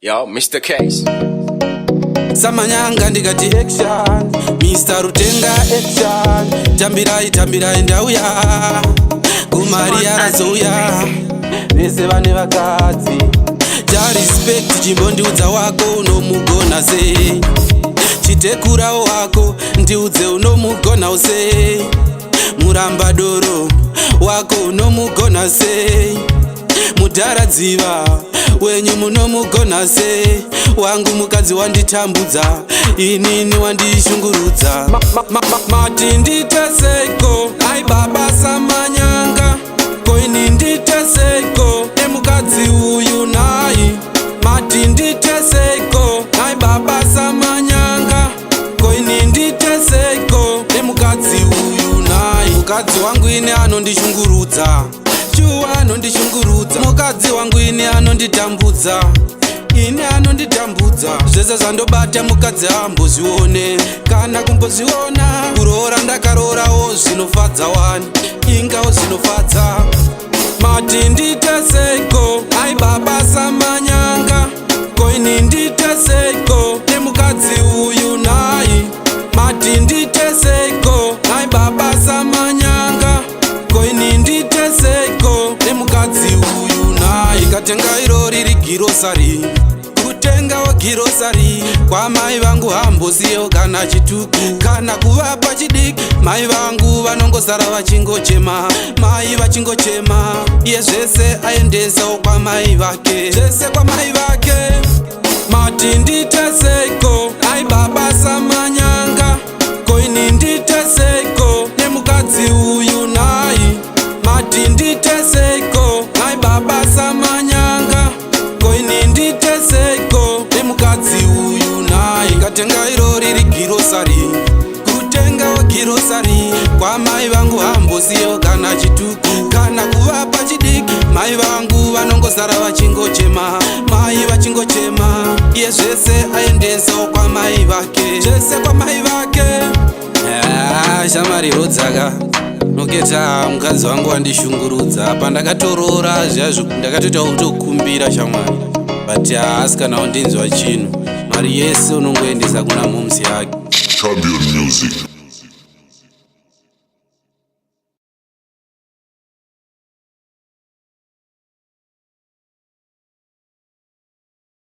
Yo, Mr. Case. Samanyanga ndikati action, Mr. Rutenga action. Tambirai ndauya, Kumaria razouya, vese vane vakadzi. Ja respect chimbondiudza wako unomugona sei, chitekurawo wako ndiudze unomugona sei, murambadoro wako unomugona sei, mudharadziva wenyu munomugona sei, wangu mukadzi wanditambudza inini wandishungurudza. Mati ndite seiko ai baba Samanyanga, koini ndite seiko emukadzi uyu nai. Mati ndite seiko ai baba Samanyanga, koini ndite seiko emukadzi uyu nai. Mukadzi wangu ine anondishungurudza, chuwa anondishungurudza, mukadzi wangu ine anonditambudza, ine anonditambudza. Zvese zvandobata mukadzi ambozvione, kana kumbozviona. Kuroora ndakarorawo zvinofadza wani, ingawo zvinofadza. Mati ndite seiko ai baba Samanyanga, koini ndite seiko emukadzi uyu nai. Mati ndite seiko ai baba Samanyanga, koini ndite seiko emukadzi uyu nai. Ikatenga iro riri girosari, kutengawo girosari kwamai vangu hambosiyo kana chituku, kana kuvapa chidiki. Mai vangu vanongozara vachingochema, mai vachingochema. Iye zvese aendesawo kwamai vake, zvese kwamai vake. Mati ndite seiko ai baba Samanyanga, koini ndite seiko nemukadzi uyu nai. Mati ndite seiko ai baba Samanyanga, koini ndite seiko nemukadzi uyu nai. Ikatenga iro riri girosari, kutengawo girosari kwamai vangu hambosiyo kana chituku, kana kuvapa chidiki. Mai vangu vanongozara vachingochema, mai vachingochema. Iye zvese aendesawo kwamai vake, zvese kwamai vake. Shamari rodzaka noketa mukadzi wangu wandishungurudza, pandakatorora zvazvo ndakatoita kutokumbira shamwari, but asi kana undinzwa chinhu, mari yese unongoendesa kuna momsi yake. Champion Music.